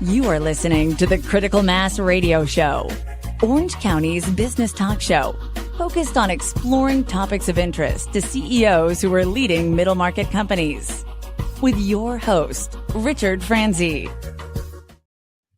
You are listening to the Critical Mass Radio Show, Orange County's business talk show, focused on exploring topics of interest to CEOs who are leading middle market companies. With your host, Richard Franzi.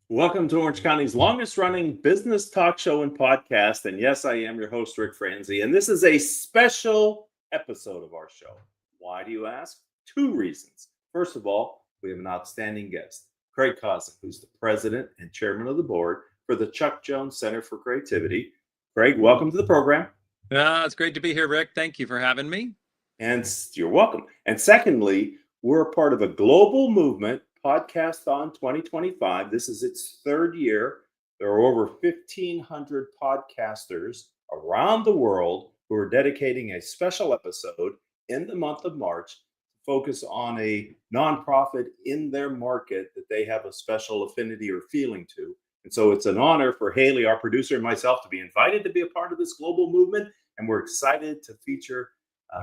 Welcome to Orange County's longest running business talk show and podcast. And yes, I am your host, Rick Franzi. And this is a special episode of our show. Why do you ask? Two reasons. First of all, we have an outstanding guest, Craig Kausen, who's the president and chairman of the board for the Chuck Jones Center for Creativity. Craig, welcome to the program. It's great to be here, Rick. Thank you for having me. And you're welcome. And secondly, we're a part of a global movement, Podcasthon 2025. This is its third year. There are over 1,500 podcasters around the world who are dedicating a special episode in the month of March to focus on a nonprofit in their market that they have a special affinity or feeling to. And so it's an honor for Haley, our producer, and myself to be invited to be a part of this global movement. And we're excited to feature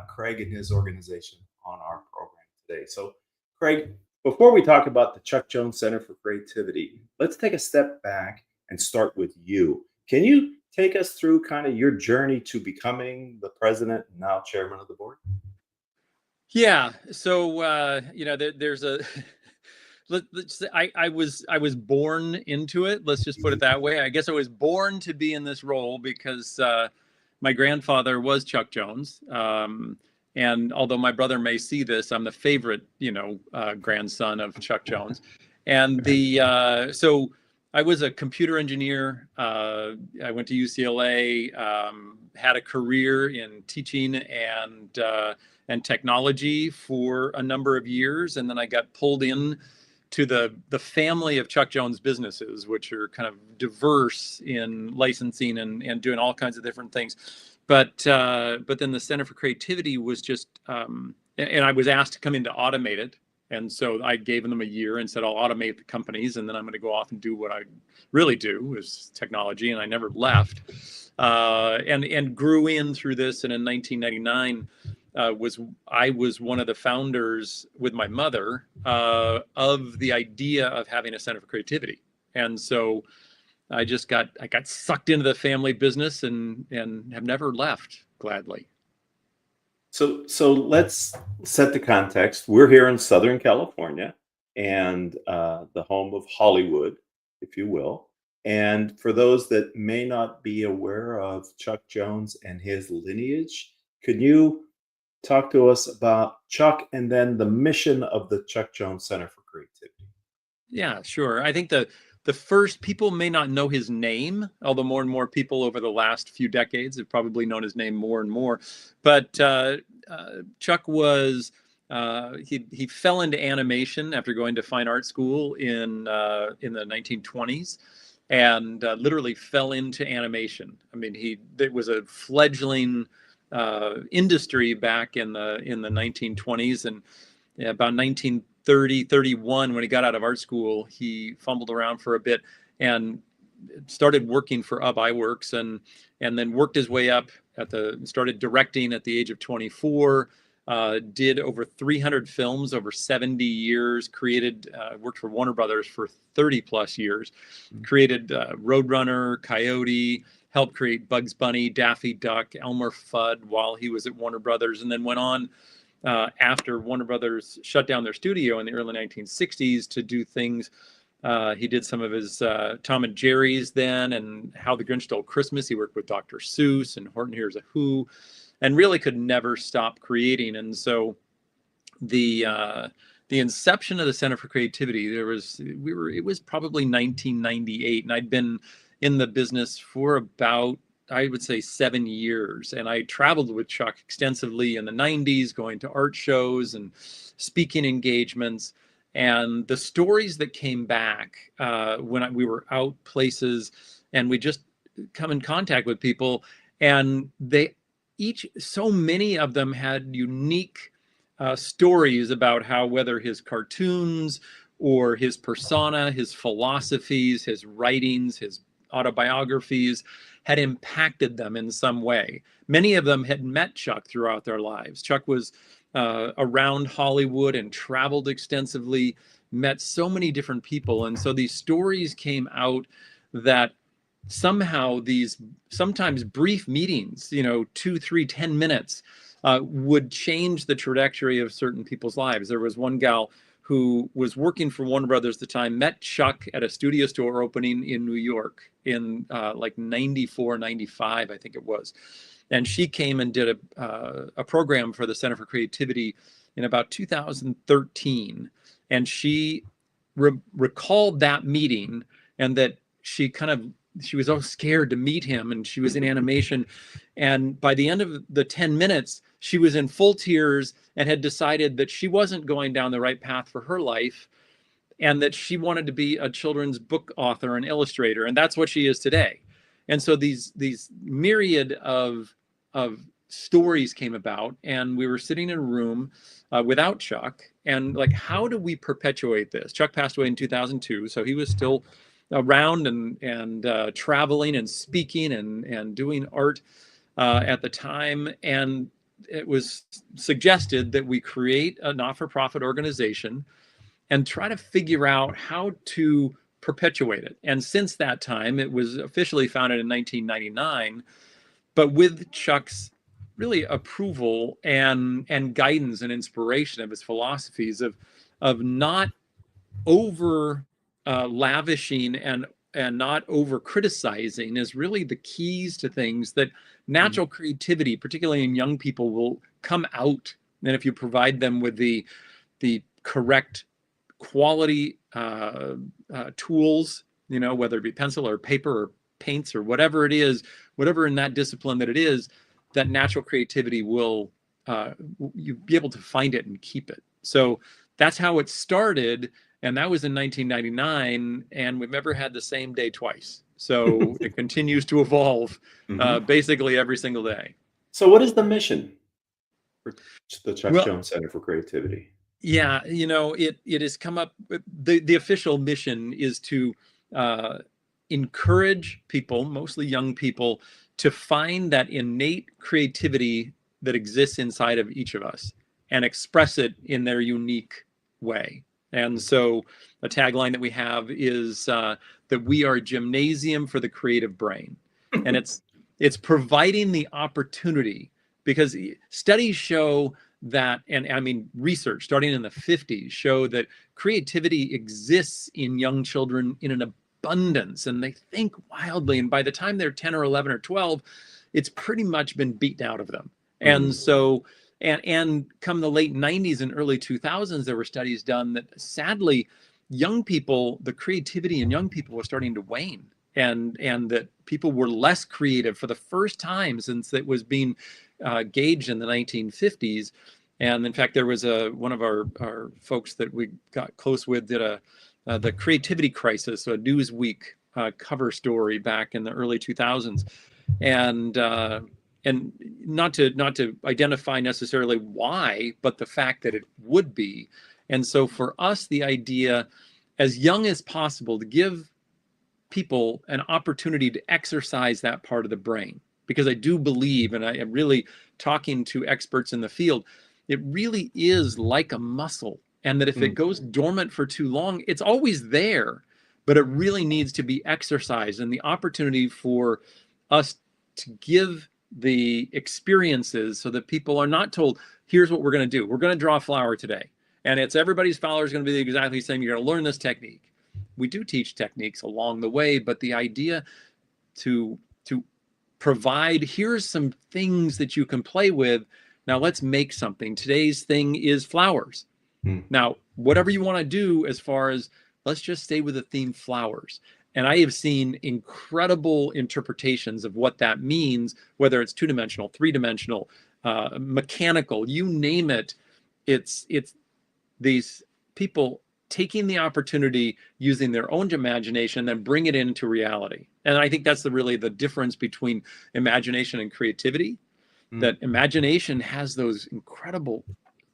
Craig and his organization on our program today. So, Craig, before we talk about the Chuck Jones Center for Creativity, let's take a step back and start with you. Can you take us through kind of your journey to becoming the president and now chairman of the board? Yeah. So, there's a, let's say I was born into it. Let's just put it that way. I guess I was born to be in this role because my grandfather was Chuck Jones. And although my brother may see this, I'm the favorite, grandson of Chuck Jones. And so I was a computer engineer. I went to UCLA, had a career in teaching and technology for a number of years. And then I got pulled in to the family of Chuck Jones businesses, which are kind of diverse in licensing and doing all kinds of different things. But then the Center for Creativity was just, and I was asked to come in to automate it. And so I gave them a year and said, I'll automate the companies, and then I'm going to go off and do what I really do, is technology. And I never left, and grew in through this. And in 1999, I was one of the founders with my mother of the idea of having a Center for Creativity. And so I got sucked into the family business and have never left, gladly. So let's set the context. We're here in Southern California and the home of Hollywood, if you will. And for those that may not be aware of Chuck Jones and his lineage, could you talk to us about Chuck and then the mission of the Chuck Jones Center for Creativity? Yeah, sure. I think the first, people may not know his name, although more and more people over the last few decades have probably known his name more and more. But Chuck was, he fell into animation after going to fine art school in the 1920s, and literally fell into animation. I mean, it was a fledgling industry back in the 1920s, and about 1930, 31, when he got out of art school, he fumbled around for a bit and started working for Iworks, and then worked his way up started directing at the age of 24, did over 300 films over 70 years, worked for Warner Brothers for 30 plus years, created Roadrunner, Coyote, helped create Bugs Bunny, Daffy Duck, Elmer Fudd while he was at Warner Brothers, and then went on after Warner Brothers shut down their studio in the early 1960s to do things. He did some of his Tom and Jerry's then, and How the Grinch Stole Christmas. He worked with Dr. Seuss and Horton Hears a Who, and really could never stop creating. And so the inception of the Center for Creativity, it was probably 1998, and I'd been in the business for about, I would say, 7 years. And I traveled with Chuck extensively in the 90s, going to art shows and speaking engagements. And the stories that came back when we were out places and we just come in contact with people, and so many of them had unique stories about how, whether his cartoons or his persona, his philosophies, his writings, his autobiographies had impacted them in some way. Many of them had met Chuck throughout their lives. Chuck was around Hollywood and traveled extensively, met so many different people. And so these stories came out that somehow these sometimes brief meetings, 2, 3, 10 minutes, would change the trajectory of certain people's lives. There was one gal who was working for Warner Brothers at the time, met Chuck at a studio store opening in New York in like 94, 95, I think it was. And she came and did a program for the Center for Creativity in about 2013. And she recalled that meeting, and that she was all scared to meet him, and she was in animation. And by the end of the 10 minutes, she was in full tears and had decided that she wasn't going down the right path for her life, and that she wanted to be a children's book author and illustrator. And that's what she is today. And so these myriad of stories came about, and we were sitting in a room without Chuck, and like, how do we perpetuate this? Chuck passed away in 2002, so he was still around and traveling and speaking and doing art at the time. And it was suggested that we create a not-for-profit organization and try to figure out how to perpetuate it. And since that time, it was officially founded in 1999, but with Chuck's really approval and guidance and inspiration of his philosophies of not over lavishing and not over criticizing is really the keys to things, that natural creativity, particularly in young people, will come out. And if you provide them with the correct quality tools, whether it be pencil or paper or paints or whatever it is, whatever in that discipline that it is, that natural creativity will, you'll be able to find it and keep it. So that's how it started. And that was in 1999, and we've never had the same day twice. So it continues to evolve basically every single day. So what is the mission for the Chuck Jones Center for Creativity? Yeah, it has come up, the official mission is to encourage people, mostly young people, to find that innate creativity that exists inside of each of us and express it in their unique way. And so a tagline that we have is that we are a gymnasium for the creative brain. And it's providing the opportunity, because studies show that, and I mean, research starting in the 50s show that creativity exists in young children in an abundance, and they think wildly. And by the time they're 10 or 11 or 12, it's pretty much been beaten out of them. And so, and come the late 90s and early 2000s, there were studies done that sadly, young people, the creativity in young people was starting to wane, and that people were less creative for the first time since it was being gauged in the 1950s. And in fact, there was one of our folks that we got close with did the creativity crisis, so a Newsweek cover story back in the early 2000s. And not to identify necessarily why, but the fact that it would be. And so for us, the idea, as young as possible, to give people an opportunity to exercise that part of the brain. Because I do believe, and I am really talking to experts in the field, it really is like a muscle. And that if it goes dormant for too long, it's always there, but it really needs to be exercised. And the opportunity for us to give the experiences so that people are not told, here's what we're going to do. We're going to draw a flower today. And it's everybody's flower is going to be exactly the same. You're going to learn this technique. We do teach techniques along the way, but the idea to provide, here's some things that you can play with. Now let's make something. Today's thing is flowers. Now, whatever you want to do as far as, let's just stay with the theme flowers. And I have seen incredible interpretations of what that means, whether it's 2-dimensional, 3-dimensional, mechanical, you name it. It's these people taking the opportunity, using their own imagination, then bring it into reality. And I think that's really the difference between imagination and creativity, that imagination has those incredible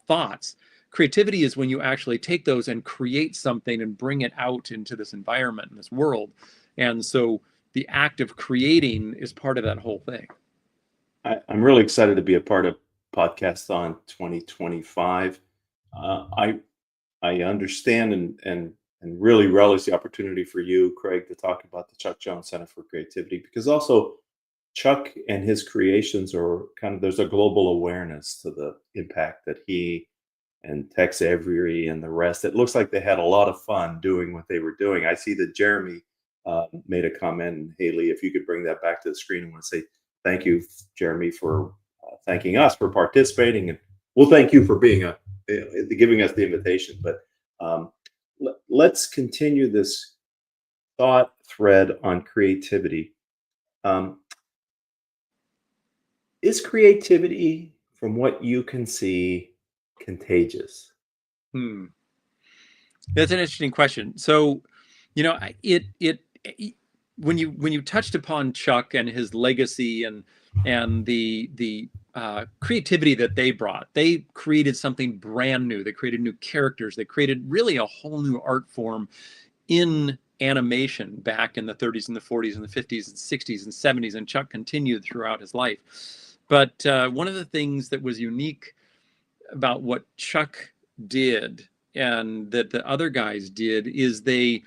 thoughts. Creativity is when you actually take those and create something and bring it out into this environment, in this world. And so the act of creating is part of that whole thing. I'm really excited to be a part of Podcasthon 2025. I understand and really relish the opportunity for you, Craig, to talk about the Chuck Jones Center for Creativity, because also Chuck and his creations are kind of, there's a global awareness to the impact that he and Tex Avery and the rest. It looks like they had a lot of fun doing what they were doing. I see that Jeremy made a comment, and Haley, if you could bring that back to the screen, I want to say thank you, Jeremy, for thanking us for participating, and we'll thank you for being giving us the invitation. But let's continue this thought thread on creativity. Is creativity, from what you can see, contagious? That's an interesting question. So, you know, when you touched upon Chuck and his legacy and the creativity that they brought, they created something brand new. They created new characters. They created really a whole new art form in animation back in the 30s and the 40s and the 50s and 60s and 70s, and Chuck continued throughout his life. But one of the things that was unique about what Chuck did and that the other guys did is they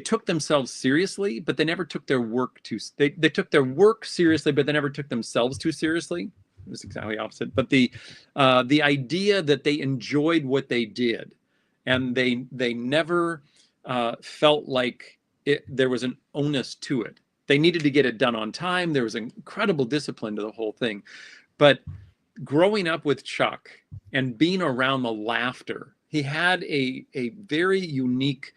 took themselves seriously, but they never took their work they took their work seriously, but they never took themselves too seriously. It was exactly opposite. But the idea that they enjoyed what they did, and they never felt like there was an onus to it. They needed to get it done on time. There was incredible discipline to the whole thing. But growing up with Chuck and being around the laughter, he had a very unique,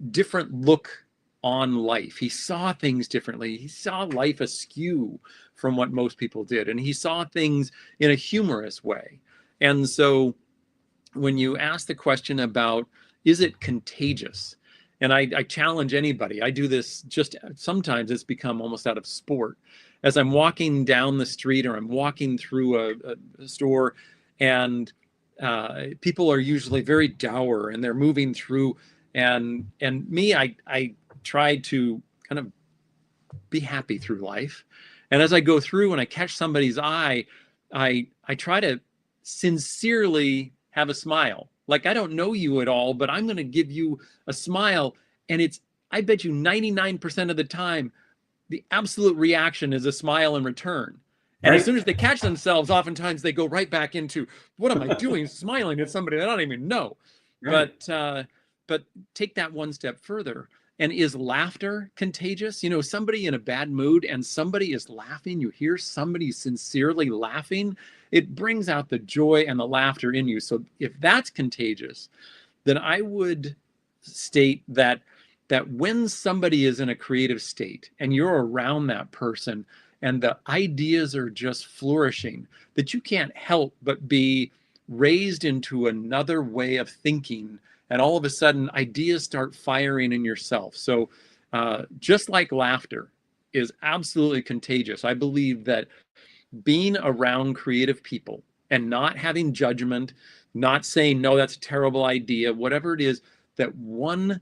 different look on life. He saw things differently. He saw life askew from what most people did. And he saw things in a humorous way. And so when you ask the question about, is it contagious? And I challenge anybody. I do this just sometimes it's become almost out of sport. As I'm walking down the street or I'm walking through a store, and people are usually very dour and they're moving through, and me, I try to kind of be happy through life. And as I go through and I catch somebody's eye, I try to sincerely have a smile. Like, I don't know you at all, but I'm going to give you a smile. And I bet you 99% of the time, the absolute reaction is a smile in return. And Right. as soon as they catch themselves, oftentimes they go right back into, what am I doing? Smiling at somebody I don't even know. Right. But take that one step further. And is laughter contagious? You know, somebody in a bad mood and somebody is laughing, you hear somebody sincerely laughing, it brings out the joy and the laughter in you. So if that's contagious, then I would state that when somebody is in a creative state and you're around that person and the ideas are just flourishing, that you can't help but be raised into another way of thinking. And all of a sudden, ideas start firing in yourself. So just like laughter is absolutely contagious, I believe that being around creative people and not having judgment, not saying, no, that's a terrible idea, whatever it is, that one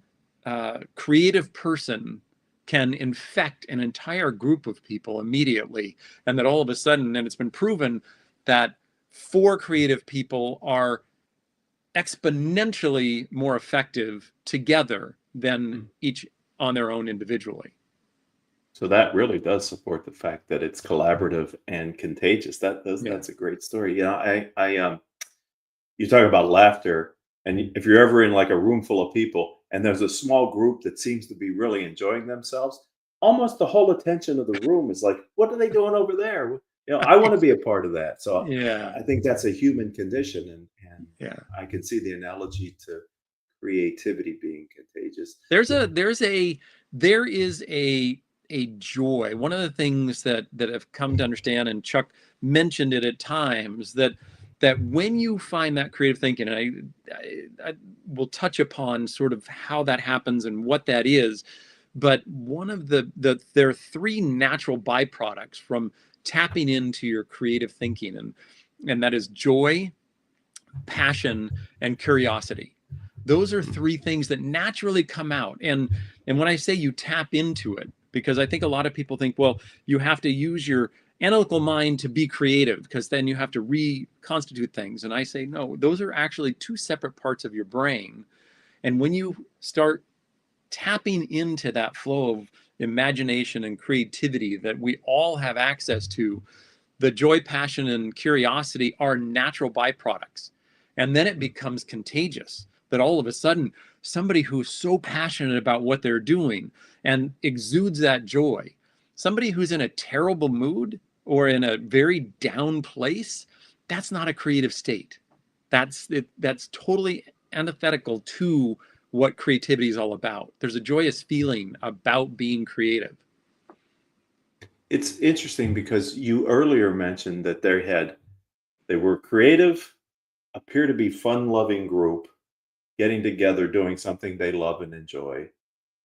creative person can infect an entire group of people immediately. And that all of a sudden, and it's been proven that 4 creative people are exponentially more effective together than each on their own individually. So that really does support the fact that it's collaborative and contagious. That's a great story. I you talk about laughter, and if you're ever in like a room full of people and there's a small group that seems to be really enjoying themselves, almost the whole attention of the room is like, what are they doing over there? You know, I want to be a part of that. So I think that's a human condition, and I can see the analogy to creativity being contagious. There is a joy. One of the things that I've come to understand, and Chuck mentioned it at times, that when you find that creative thinking, and I will touch upon sort of how that happens and what that is, but one of there are 3 natural byproducts from tapping into your creative thinking, and that is joy, passion, and curiosity. Those are 3 things that naturally come out. And when I say you tap into it, because I think a lot of people think, well, you have to use your analytical mind to be creative, because then you have to reconstitute things. And I say, no, those are actually two separate parts of your brain. And when you start tapping into that flow of imagination and creativity that we all have access to, the joy, passion, and curiosity are natural byproducts. And then it becomes contagious, that all of a sudden somebody who's so passionate about what they're doing and exudes that joy, somebody who's in a terrible mood or in a very down place, that's not a creative state. That's totally antithetical to what creativity is all about. There's a joyous feeling about being creative. It's interesting because you earlier mentioned that they were creative, appear to be fun-loving group, getting together, doing something they love and enjoy,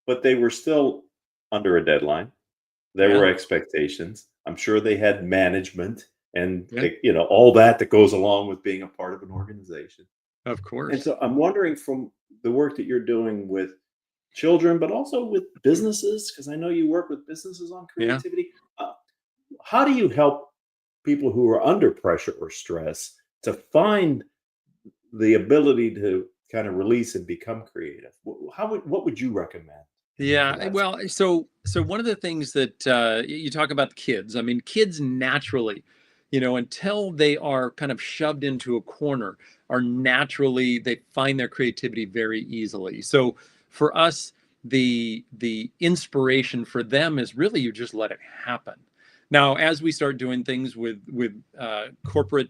but they were still under a deadline. There were expectations. I'm sure they had management and all that goes along with being a part of an organization. Of course. And so I'm wondering, from the work that you're doing with children, but also with businesses, because I know you work with businesses on creativity. How do you help people who are under pressure or stress to find the ability to kind of release and become creative? What would you recommend? Yeah, well, so one of the things that you talk about the kids, I mean, kids naturally, until they are kind of shoved into a corner, they find their creativity very easily. So for us, the inspiration for them is really, you just let it happen. Now, as we start doing things with corporate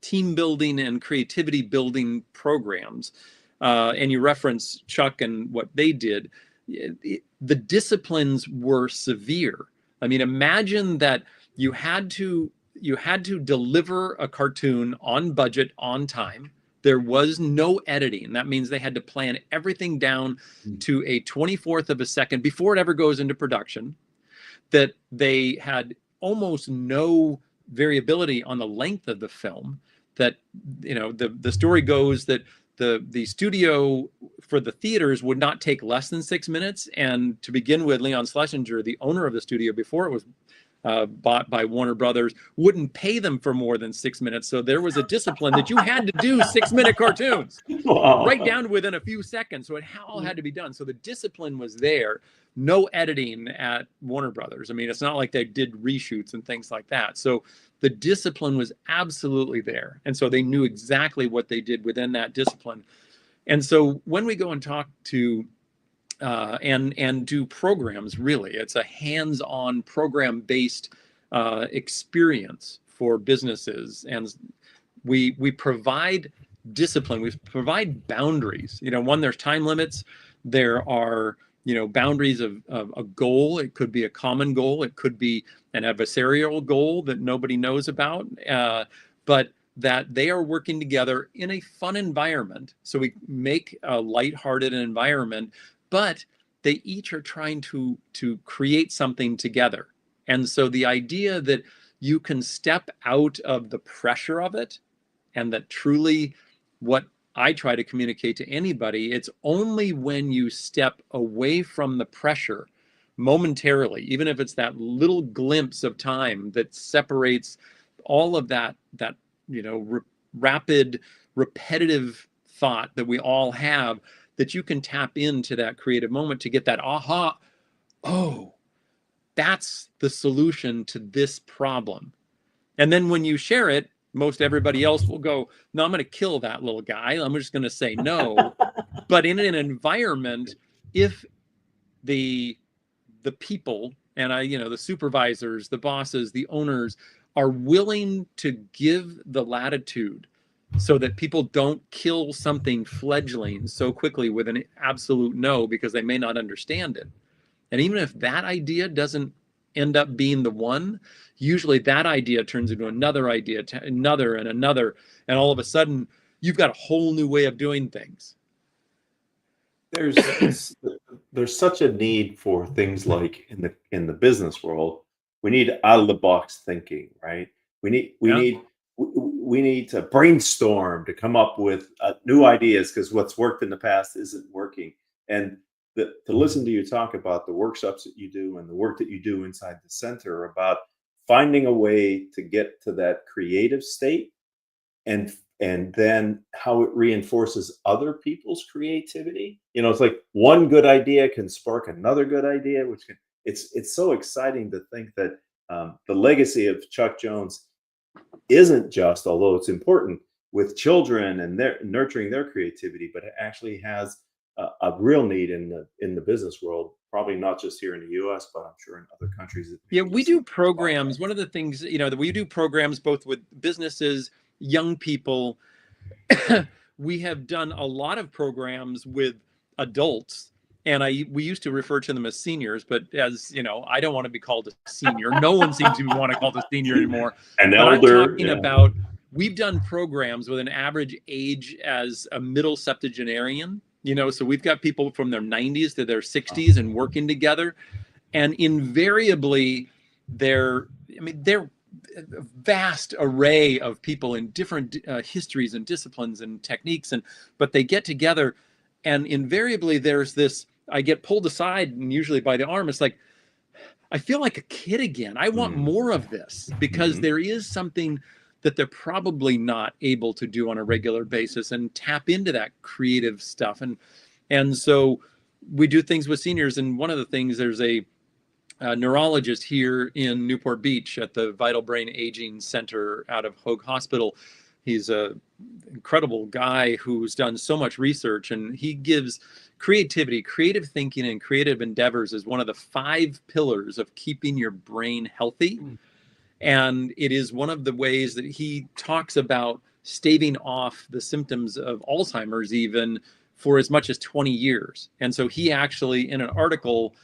team building and creativity building programs, and you reference Chuck and what they did, the disciplines were severe. I mean, imagine that you had to deliver a cartoon on budget, on time. There was no editing. That means they had to plan everything down to a 24th of a second before it ever goes into production. That they had almost no variability on the length of the film. That, the story goes that the studio for the theaters would not take less than 6 minutes. And to begin with, Leon Schlesinger, the owner of the studio before it was bought by Warner Brothers, wouldn't pay them for more than 6 minutes. So there was a discipline that you had to do 6-minute cartoons, right down to within a few seconds. So it all had to be done. So the discipline was there. No editing at Warner Brothers. I mean, it's not like they did reshoots and things like that. So the discipline was absolutely there. And so they knew exactly what they did within that discipline. And so when we go and talk to and do programs, really, it's a hands-on program-based experience for businesses. And we provide discipline, we provide boundaries. There's time limits. There are boundaries of a goal. It could be a common goal. It could be an adversarial goal that nobody knows about, but that they are working together in a fun environment. So we make a lighthearted environment, but they each are trying to create something together. And so the idea that you can step out of the pressure of it, and that truly what I try to communicate to anybody, it's only when you step away from the pressure momentarily, even if it's that little glimpse of time that separates all of that rapid, repetitive thought that we all have, that you can tap into that creative moment to get that aha, oh, that's the solution to this problem. And then when you share it, most everybody else will go, no, I'm going to kill that little guy. I'm just going to say no. But in an environment, if the people and the supervisors, the bosses, the owners are willing to give the latitude so that people don't kill something fledgling so quickly with an absolute no, because they may not understand it. And even if that idea doesn't end up being the one, usually that idea turns into another idea, to another and another, and all of a sudden you've got a whole new way of doing things. There's such a need for things like in the business world. We need out of the box thinking, right? We need to brainstorm to come up with new ideas, because what's worked in the past isn't working. And to listen to you talk about the workshops that you do and the work that you do inside the center about finding a way to get to that creative state, and then how it reinforces other people's creativity. It's like one good idea can spark another good idea, which can, it's so exciting to think that the legacy of Chuck Jones isn't just, although it's important, with children and their nurturing their creativity, but it actually has a real need in the business world, probably not just here in the US, but I'm sure in other countries. Yeah, we do programs. One of the things, that we do programs both with businesses, young people. We have done a lot of programs with adults, and we used to refer to them as seniors, but as you know, I don't want to be called a senior. No one seems to want to call a senior anymore. An But elder. I'm talking about, we've done programs with an average age as a middle septuagenarian, so we've got people from their 90s to their 60s and working together. And invariably, they're a vast array of people in different histories and disciplines and techniques, but they get together, and invariably there's this, I get pulled aside, and usually by the arm. It's like, I feel like a kid again. I want more of this, because there is something that they're probably not able to do on a regular basis, and tap into that creative stuff. And so we do things with seniors. And one of the things, there's a neurologist here in Newport Beach at the Vital Brain Aging Center out of Hoag Hospital. He's an incredible guy who's done so much research, and he gives creativity, creative thinking, and creative endeavors as one of the 5 pillars of keeping your brain healthy. And it is one of the ways that he talks about staving off the symptoms of Alzheimer's even for as much as 20 years. And so he actually, in an article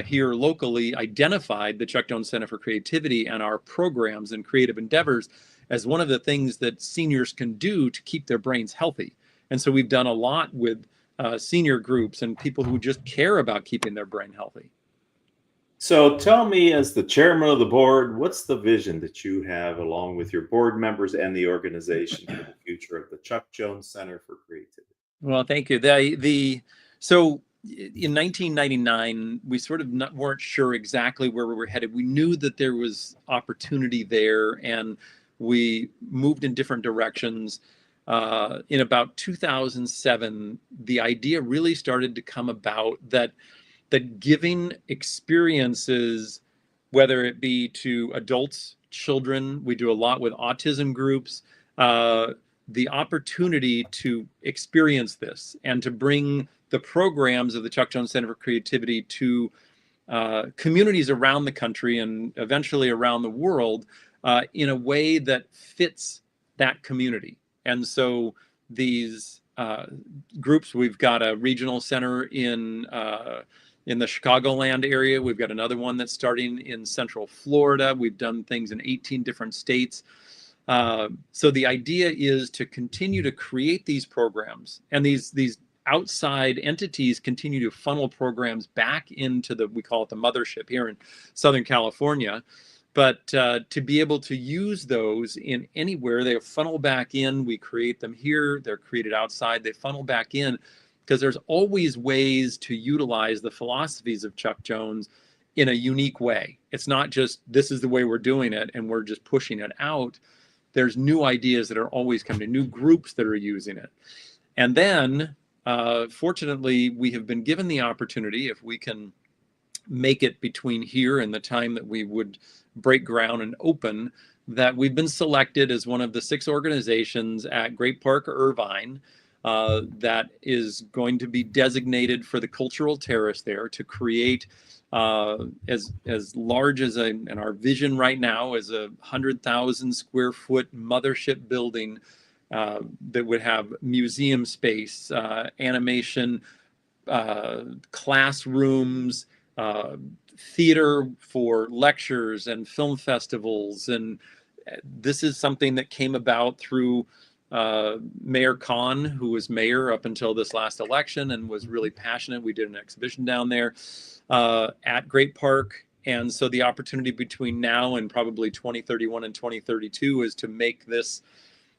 here locally, identified the Chuck Jones Center for Creativity and our programs and creative endeavors as one of the things that seniors can do to keep their brains healthy. And so we've done a lot with senior groups and people who just care about keeping their brain healthy. So tell me, as the chairman of the board, what's the vision that you have along with your board members and the organization for the future of the Chuck Jones Center for Creativity? Well, thank you. So in 1999, we sort of weren't sure exactly where we were headed. We knew that there was opportunity there, and we moved in different directions. In about 2007, the idea really started to come about that giving experiences, whether it be to adults, children, we do a lot with autism groups, the opportunity to experience this and to bring the programs of the Chuck Jones Center for Creativity to communities around the country and eventually around the world in a way that fits that community. And so these groups, we've got a regional center in the Chicagoland area. We've got another one that's starting in Central Florida. We've done things in 18 different states. So the idea is to continue to create these programs, and these outside entities continue to funnel programs back into we call it the mothership here in Southern California. But to be able to use those in anywhere, they funnel back in. We create them here. They're created outside. They funnel back in, because there's always ways to utilize the philosophies of Chuck Jones in a unique way. It's not just, this is the way we're doing it and we're just pushing it out. There's new ideas that are always coming, new groups that are using it. And then, fortunately, we have been given the opportunity, if we can make it between here and the time that we would break ground and open, that we've been selected as one of the 6 organizations at Great Park, Irvine, that is going to be designated for the cultural terrace there to create as large as and our vision right now is 100,000 square foot mothership building that would have museum space, animation, classrooms, theater for lectures and film festivals. And this is something that came about through Mayor Khan, who was mayor up until this last election and was really passionate. We did an exhibition down there at Great Park. And so the opportunity between now and probably 2031 and 2032 is to make this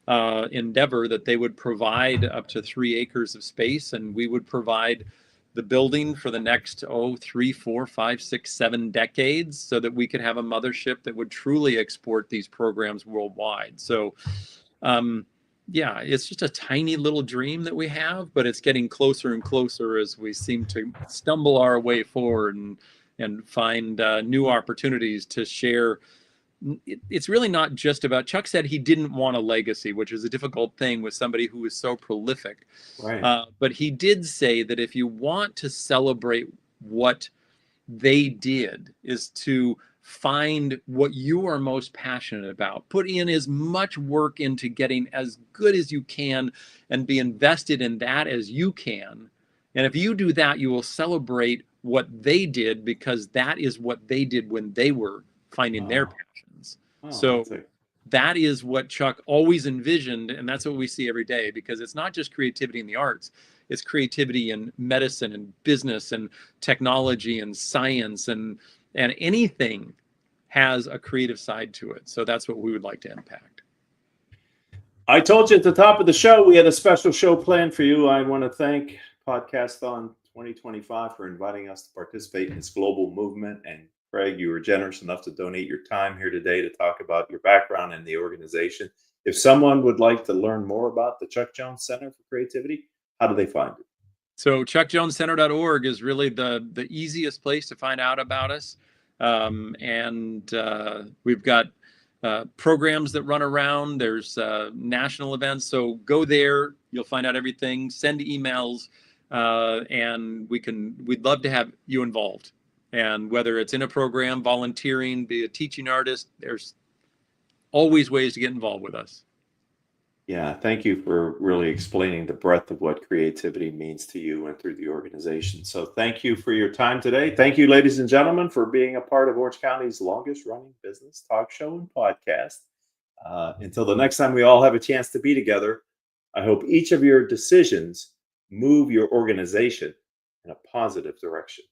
endeavor that they would provide up to 3 acres of space, and we would provide the building for the next 3, 4, 5, 6, 7 decades, so that we could have a mothership that would truly export these programs worldwide. So yeah, it's just a tiny little dream that we have, but it's getting closer and closer as we seem to stumble our way forward and find new opportunities to share. It's really not just about, Chuck said he didn't want a legacy, which is a difficult thing with somebody who is so prolific. Right. But he did say that if you want to celebrate what they did, is to find what you are most passionate about, put in as much work into getting as good as you can, and be invested in that as you can. And if you do that, you will celebrate what they did, because that is what they did when they were finding their passions. So that is what Chuck always envisioned, and that's what we see every day, because it's not just creativity in the arts, it's creativity in medicine and business and technology and science, and anything has a creative side to it. So that's what we would like to impact. I told you at the top of the show, we had a special show planned for you. I want to thank Podcasthon 2025 for inviting us to participate in this global movement. And Craig, you were generous enough to donate your time here today to talk about your background and the organization. If someone would like to learn more about the Chuck Jones Center for Creativity, how do they find it? So chuckjonescenter.org is really the easiest place to find out about us. We've got programs that run around. There's national events. So go there. You'll find out everything. Send emails, and we'd love to have you involved. And whether it's in a program, volunteering, be a teaching artist, there's always ways to get involved with us. Yeah, thank you for really explaining the breadth of what creativity means to you and through the organization. So thank you for your time today. Thank you, ladies and gentlemen, for being a part of Orange County's longest running business talk show and podcast. Until the next time we all have a chance to be together, I hope each of your decisions move your organization in a positive direction.